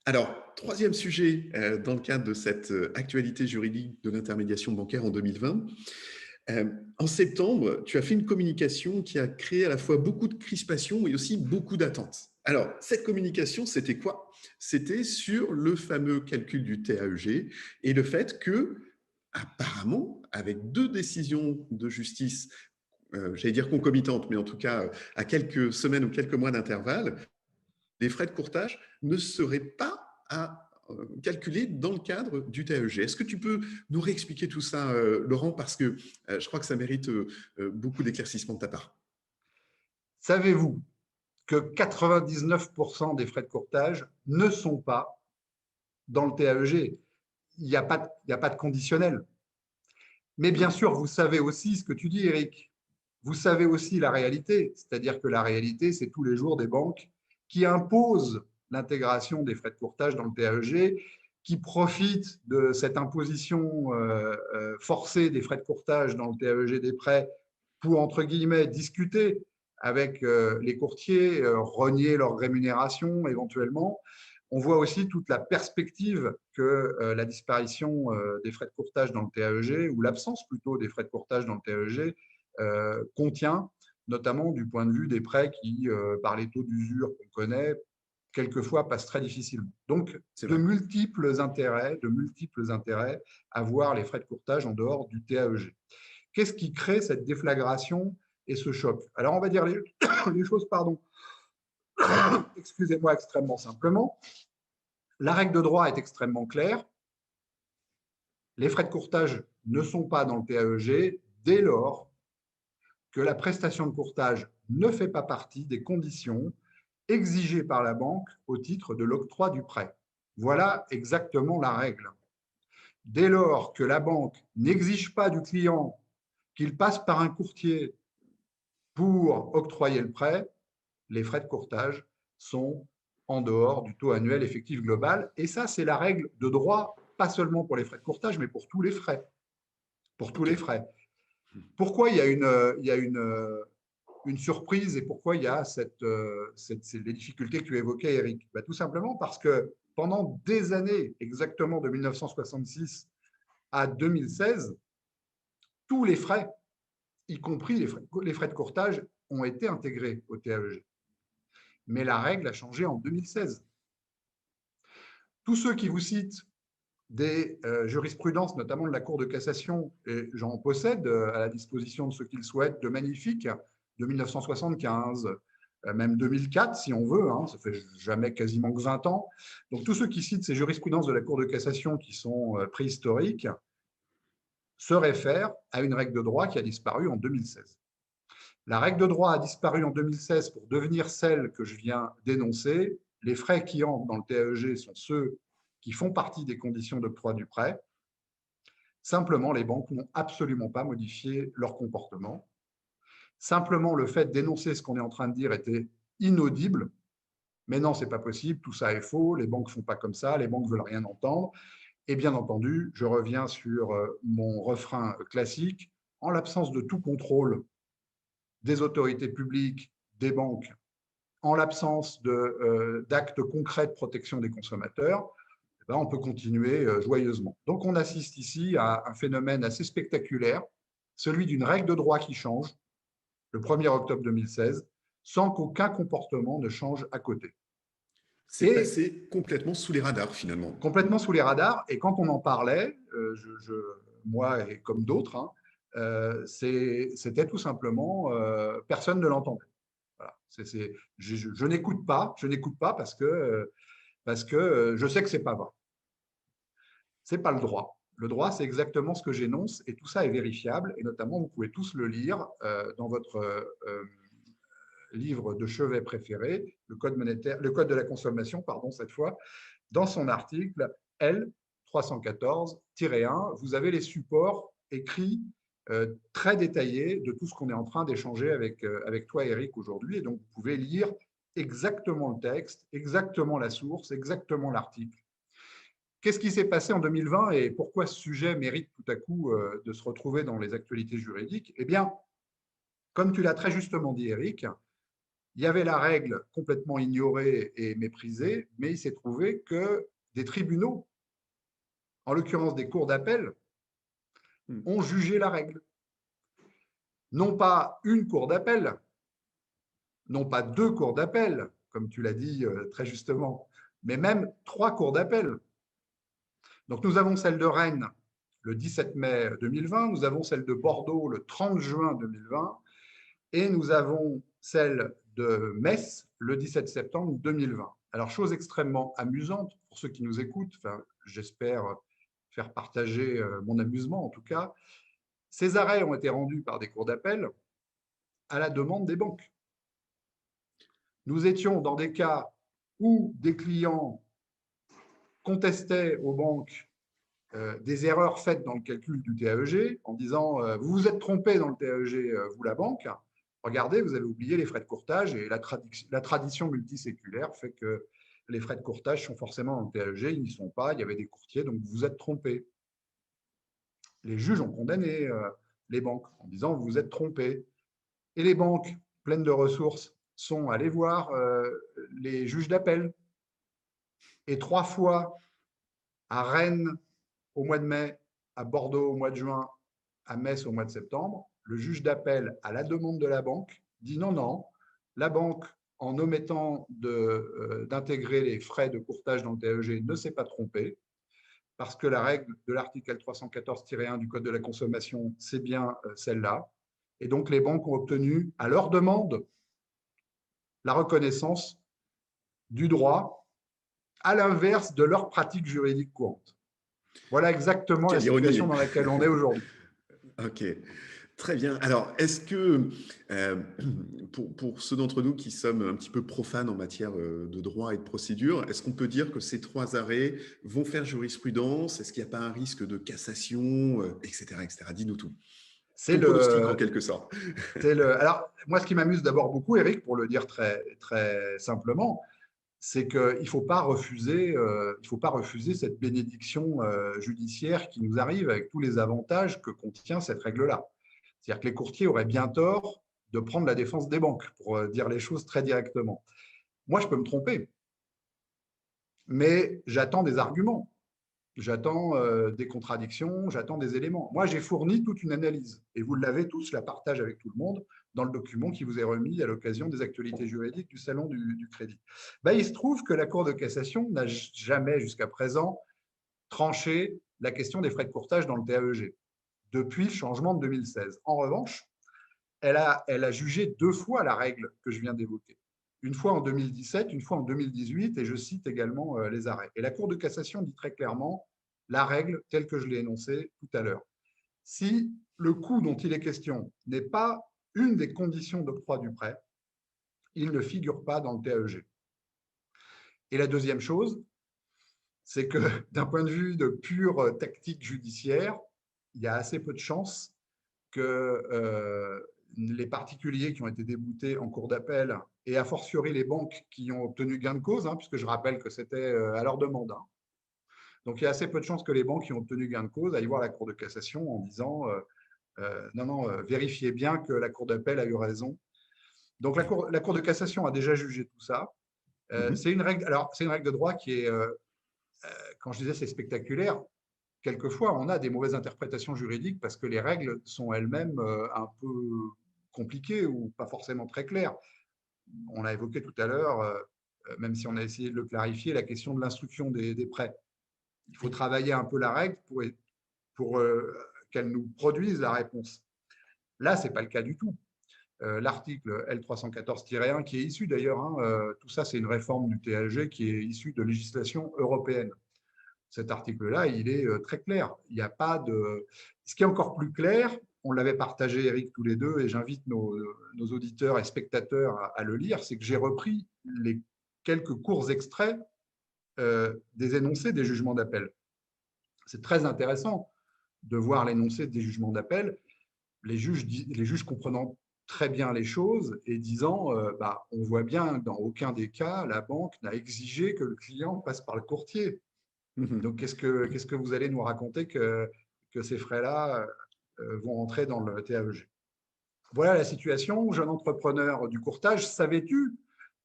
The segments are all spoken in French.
Alors, troisième sujet dans le cadre de cette actualité juridique de l'intermédiation bancaire en 2020. En septembre, tu as fait une communication qui a créé à la fois beaucoup de crispation et aussi beaucoup d'attentes. Alors, cette communication, c'était quoi? C'était sur le fameux calcul du TAEG et le fait que, apparemment, avec deux décisions de justice, j'allais dire concomitantes, mais en tout cas à quelques semaines ou quelques mois d'intervalle, les frais de courtage ne seraient pas à calculer dans le cadre du TAEG. Est-ce que tu peux nous réexpliquer tout ça, Laurent, parce que je crois que ça mérite beaucoup d'éclaircissements de ta part. Savez-vous que 99% des frais de courtage ne sont pas dans le TAEG? Il y a pas de conditionnel. Mais bien sûr, vous savez aussi ce que tu dis, Eric. Vous savez aussi la réalité, c'est-à-dire que la réalité, c'est tous les jours des banques qui imposent l'intégration des frais de courtage dans le TAEG, qui profitent de cette imposition forcée des frais de courtage dans le TAEG des prêts pour, entre guillemets, discuter avec les courtiers, rogner leur rémunération éventuellement. On voit aussi toute la perspective que la disparition des frais de courtage dans le TAEG, ou l'absence plutôt des frais de courtage dans le TAEG, contient, notamment du point de vue des prêts qui, par les taux d'usure qu'on connaît, quelquefois passent très difficilement. Donc, C'est vrai. de multiples intérêts à voir les frais de courtage en dehors du TAEG. Qu'est-ce qui crée cette déflagration et ce choc? Alors, on va dire les choses, pardon, excusez-moi, extrêmement simplement. La règle de droit est extrêmement claire. Les frais de courtage ne sont pas dans le TAEG dès lors que la prestation de courtage ne fait pas partie des conditions exigées par la banque au titre de l'octroi du prêt. Voilà exactement la règle. Dès lors que la banque n'exige pas du client qu'il passe par un courtier pour octroyer le prêt, les frais de courtage sont en dehors du taux annuel effectif global. Et ça, c'est la règle de droit, pas seulement pour les frais de courtage, mais pour tous les frais. Pour tous OK. les frais. Pourquoi il y a une surprise et pourquoi il y a les difficultés que tu évoquais, Eric? Ben, tout simplement parce que pendant des années, exactement de 1966 à 2016, tous les frais, y compris les frais de courtage, ont été intégrés au TAEG. Mais la règle a changé en 2016. Tous ceux qui vous citent des jurisprudences, notamment de la Cour de cassation, et j'en possède à la disposition de ceux qui le souhaitent, de magnifiques, de 1975, même 2004 si on veut, hein, ça fait jamais quasiment que 20 ans. Donc tous ceux qui citent ces jurisprudences de la Cour de cassation qui sont préhistoriques se réfèrent à une règle de droit qui a disparu en 2016. La règle de droit a disparu en 2016 pour devenir celle que je viens d'énoncer. Les frais qui entrent dans le TAEG sont ceux qui font partie des conditions d'octroi du prêt. Simplement, les banques n'ont absolument pas modifié leur comportement. Simplement, le fait d'énoncer ce qu'on est en train de dire était inaudible. Mais non, ce n'est pas possible, tout ça est faux, les banques ne font pas comme ça, les banques ne veulent rien entendre. Et bien entendu, je reviens sur mon refrain classique, en l'absence de tout contrôle des autorités publiques, des banques, en l'absence d'actes concrets de protection des consommateurs, on peut continuer joyeusement. Donc, on assiste ici à un phénomène assez spectaculaire, celui d'une règle de droit qui change le 1er octobre 2016, sans qu'aucun comportement ne change à côté. C'est Et passé complètement sous les radars, finalement. complètement sous les radars, et quand on en parlait, moi et comme d'autres, hein, c'était tout simplement, personne ne l'entendait. Voilà. Je n'écoute pas, parce que je sais que c'est pas vrai. C'est pas le droit. Le droit, c'est exactement ce que j'énonce et tout ça est vérifiable. Et notamment, vous pouvez tous le lire dans votre livre de chevet préféré, le code monétaire, le code de la consommation, pardon, cette fois, dans son article L 314-1. Vous avez les supports écrits très détaillés de tout ce qu'on est en train d'échanger avec toi, Eric, aujourd'hui. Et donc, vous pouvez lire exactement le texte, exactement la source, exactement l'article. Qu'est-ce qui s'est passé en 2020 et pourquoi ce sujet mérite tout à coup de se retrouver dans les actualités juridiques? Eh bien, comme tu l'as très justement dit, Eric, Il y avait la règle complètement ignorée et méprisée, mais il s'est trouvé que des tribunaux, en l'occurrence des cours d'appel, Hmm. ont jugé la règle. Non pas une cour d'appel, non pas deux cours d'appel, comme tu l'as dit très justement, mais même trois cours d'appel. Donc nous avons celle de Rennes le 17 mai 2020, nous avons celle de Bordeaux le 30 juin 2020 et nous avons celle de Metz le 17 septembre 2020. Alors, chose extrêmement amusante pour ceux qui nous écoutent, enfin, j'espère faire partager mon amusement en tout cas, ces arrêts ont été rendus par des cours d'appel à la demande des banques. Nous étions dans des cas où des clients contestaient aux banques des erreurs faites dans le calcul du TAEG en disant vous vous êtes trompé dans le TAEG, vous la banque, regardez, vous avez oublié les frais de courtage et la tradition multiséculaire fait que les frais de courtage sont forcément dans le TAEG, ils n'y sont pas, il y avait des courtiers, donc vous vous êtes trompé. Les juges ont condamné les banques en disant vous vous êtes trompé. Et les banques, pleines de ressources, sont allées voir les juges d'appel. Et 3 fois, à Rennes au mois de mai, à Bordeaux au mois de juin, à Metz au mois de septembre, le juge d'appel, à la demande de la banque, dit non, non, la banque, en omettant d'intégrer les frais de courtage dans le TAEG, ne s'est pas trompée, parce que la règle de l'article L314-1 du Code de la consommation, c'est bien celle-là. Et donc, les banques ont obtenu, à leur demande, la reconnaissance du droit à l'inverse de leur pratique juridique courante. Voilà exactement la Quelle ironie! situation dans laquelle on est aujourd'hui. Ok, très bien. Alors, est-ce que euh, pour ceux d'entre nous qui sommes un petit peu profanes en matière de droit et de procédure, est-ce qu'on peut dire que ces 3 arrêts vont faire jurisprudence? Est-ce qu'il n'y a pas un risque de cassation, etc., etc. Dis-nous tout. C'est Ton pronostic en le, quelque sorte. Alors, moi, ce qui m'amuse d'abord beaucoup, Eric, pour le dire très, très simplement, c'est qu'il ne faut pas refuser, cette bénédiction judiciaire qui nous arrive avec tous les avantages que contient cette règle-là. C'est-à-dire que les courtiers auraient bien tort de prendre la défense des banques, pour dire les choses très directement. Moi, je peux me tromper, mais j'attends des arguments. J'attends des contradictions, j'attends des éléments. Moi, j'ai fourni toute une analyse et vous l'avez tous, je la partage avec tout le monde dans le document qui vous est remis à l'occasion des actualités juridiques du Salon du Crédit. Ben, il se trouve que la Cour de cassation n'a jamais jusqu'à présent tranché la question des frais de courtage dans le TAEG depuis le changement de 2016. En revanche, elle a jugé 2 fois la règle que je viens d'évoquer. Une fois en 2017, une fois en 2018, et je cite également les arrêts. Et la Cour de cassation dit très clairement la règle telle que je l'ai énoncée tout à l'heure. Si le coût dont il est question n'est pas une des conditions d'octroi du prêt, il ne figure pas dans le TAEG. Et la deuxième chose, c'est que d'un point de vue de pure tactique judiciaire, il y a assez peu de chances que les particuliers qui ont été déboutés en cours d'appel et a fortiori les banques qui ont obtenu gain de cause, puisque je rappelle que c'était à leur demande. Donc il y a assez peu de chances que les banques qui ont obtenu gain de cause aillent voir la Cour de cassation en disant non, non, vérifiez bien que la Cour d'appel a eu raison. Donc la cour de cassation a déjà jugé tout ça. C'est une règle, alors c'est une règle de droit qui est, quand je disais c'est spectaculaire, quelquefois, on a des mauvaises interprétations juridiques parce que les règles sont elles-mêmes un peu compliquées ou pas forcément très claires. On a évoqué tout à l'heure, même si on a essayé de le clarifier, la question de l'instruction des prêts. Il faut travailler un peu la règle pour qu'elle nous produise la réponse. Là, ce n'est pas le cas du tout. L'article L314-1, qui est issu d'ailleurs, tout ça, c'est une réforme du TAG qui est issue de législation européenne. Cet article-là, il est très clair. Il n'y a pas de. Ce qui est encore plus clair, on l'avait partagé, Eric, tous les deux, et j'invite nos auditeurs et spectateurs à le lire, c'est que j'ai repris les quelques courts extraits des énoncés des jugements d'appel. C'est très intéressant de voir l'énoncé des jugements d'appel, les juges comprenant très bien les choses et disant on voit bien que dans aucun des cas, la banque n'a exigé que le client passe par le courtier. Donc, qu'est-ce que vous allez nous raconter que ces frais-là vont entrer dans le TAEG? Voilà la situation. Jeune entrepreneur du courtage, savais-tu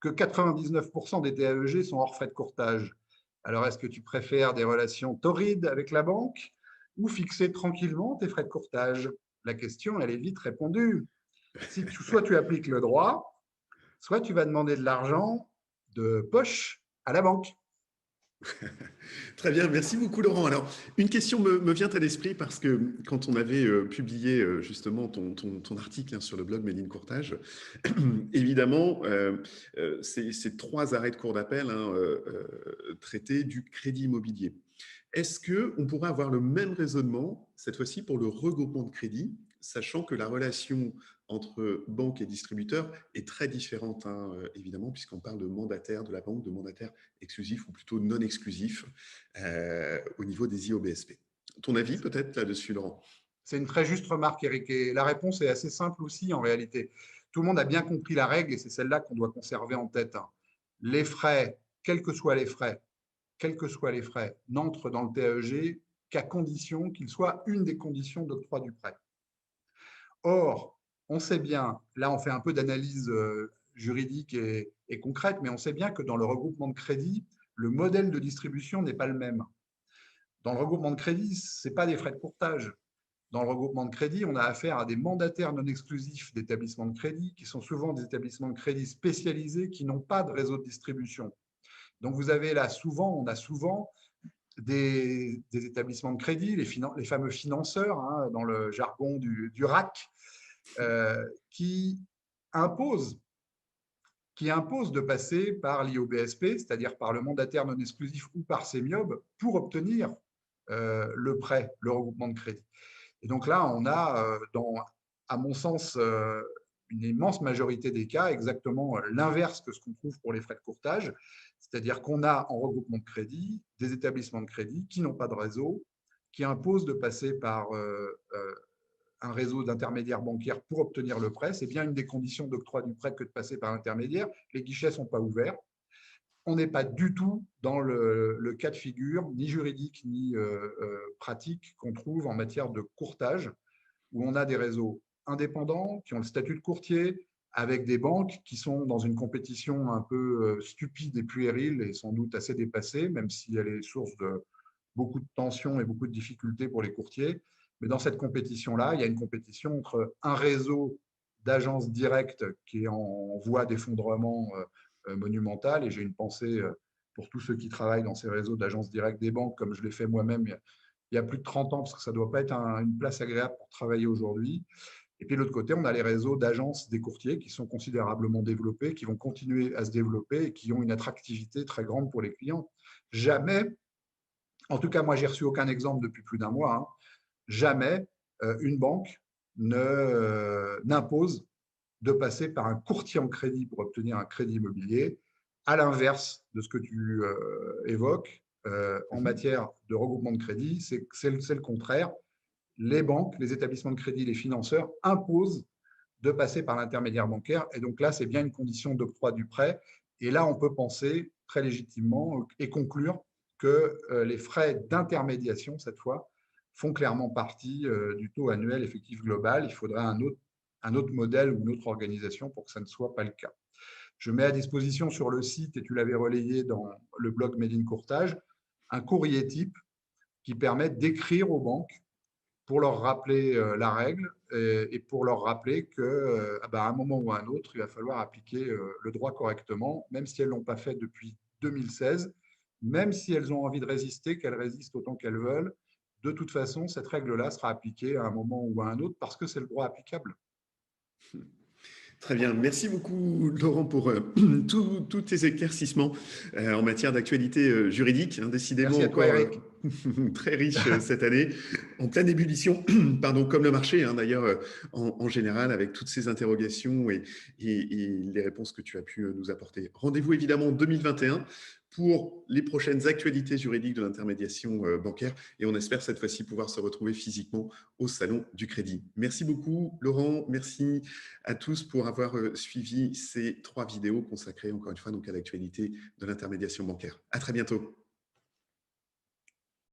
que 99% des TAEG sont hors frais de courtage? Alors, est-ce que tu préfères des relations torrides avec la banque ou fixer tranquillement tes frais de courtage? La question, elle est vite répondue. Soit tu appliques le droit, soit tu vas demander de l'argent de poche à la banque. Très bien, merci beaucoup Laurent. Alors, une question me vient à l'esprit parce que quand on avait publié justement ton article, hein, sur le blog Made in Courtage, évidemment, ces trois arrêts de cour d'appel, hein, traitaient du crédit immobilier. Est-ce qu'on pourrait avoir le même raisonnement, cette fois-ci, pour le regroupement de crédit, sachant que la relation entre banque et distributeur est très différente, hein, évidemment, puisqu'on parle de mandataire de la banque, de mandataire exclusif ou plutôt non exclusif au niveau des IOBSP. Ton avis peut-être là-dessus, Laurent? C'est une très juste remarque, Eric. Et la réponse est assez simple aussi, en réalité. Tout le monde a bien compris la règle et c'est celle-là qu'on doit conserver en tête. Les frais, quels que soient les frais, n'entrent dans le TAEG qu'à condition qu'ils soient une des conditions d'octroi du prêt. Or, on sait bien, là on fait un peu d'analyse juridique et concrète, mais on sait bien que dans le regroupement de crédit, le modèle de distribution n'est pas le même. Dans le regroupement de crédit, ce n'est pas des frais de courtage. Dans le regroupement de crédit, on a affaire à des mandataires non exclusifs d'établissements de crédit, qui sont souvent des établissements de crédit spécialisés qui n'ont pas de réseau de distribution. Donc vous avez là on a souvent des établissements de crédit, les fameux financeurs, hein, dans le jargon du RAC, qui imposent de passer par l'IOBSP, c'est-à-dire par le mandataire non exclusif ou par CEMIOB, pour obtenir le prêt, le regroupement de crédit. Et donc là, on a, à mon sens, une immense majorité des cas, exactement l'inverse que ce qu'on trouve pour les frais de courtage, c'est-à-dire qu'on a en regroupement de crédit des établissements de crédit qui n'ont pas de réseau, qui imposent de passer par un réseau d'intermédiaires bancaires pour obtenir le prêt. C'est bien une des conditions d'octroi du prêt que de passer par l'intermédiaire. Les guichets ne sont pas ouverts. On n'est pas du tout dans le cas de figure, ni juridique, ni pratique, qu'on trouve en matière de courtage, où on a des réseaux indépendants qui ont le statut de courtier, avec des banques qui sont dans une compétition un peu stupide et puérile et sans doute assez dépassée, même si elle est source de beaucoup de tensions et beaucoup de difficultés pour les courtiers. Mais dans cette compétition-là, il y a une compétition entre un réseau d'agences directes qui est en voie d'effondrement monumental, et j'ai une pensée pour tous ceux qui travaillent dans ces réseaux d'agences directes des banques, comme je l'ai fait moi-même il y a plus de 30 ans, parce que ça ne doit pas être une place agréable pour travailler aujourd'hui. Et puis de l'autre côté, on a les réseaux d'agences des courtiers qui sont considérablement développés, qui vont continuer à se développer et qui ont une attractivité très grande pour les clients. Jamais, en tout cas moi j'ai reçu aucun exemple depuis plus d'un mois, hein, jamais une banque n'impose de passer par un courtier en crédit pour obtenir un crédit immobilier, à l'inverse de ce que tu évoques en matière de regroupement de crédit, c'est le contraire. Les banques, les établissements de crédit, les financeurs imposent de passer par l'intermédiaire bancaire. Et donc là, c'est bien une condition d'octroi du prêt. Et là, on peut penser très légitimement et conclure que les frais d'intermédiation, cette fois, font clairement partie du taux annuel effectif global. Il faudrait un autre modèle ou une autre organisation pour que ça ne soit pas le cas. Je mets à disposition sur le site, et tu l'avais relayé dans le blog Made in Courtage, un courrier type qui permet d'écrire aux banques pour leur rappeler la règle et pour leur rappeler qu'à un moment ou à un autre, il va falloir appliquer le droit correctement, même si elles ne l'ont pas fait depuis 2016, même si elles ont envie de résister, qu'elles résistent autant qu'elles veulent. De toute façon, cette règle-là sera appliquée à un moment ou à un autre parce que c'est le droit applicable. Très bien, merci beaucoup Laurent pour tous tes éclaircissements en matière d'actualité juridique, hein, Merci décidément à toi, encore Eric. très riche cette année, en pleine ébullition, pardon, comme le marché, hein, d'ailleurs en général, avec toutes ces interrogations et les réponses que tu as pu nous apporter. Rendez-vous évidemment en 2021 pour les prochaines actualités juridiques de l'intermédiation bancaire, et on espère cette fois-ci pouvoir se retrouver physiquement au Salon du Crédit. Merci beaucoup Laurent, merci à tous pour avoir suivi ces 3 vidéos consacrées encore une fois donc à l'actualité de l'intermédiation bancaire. À très bientôt.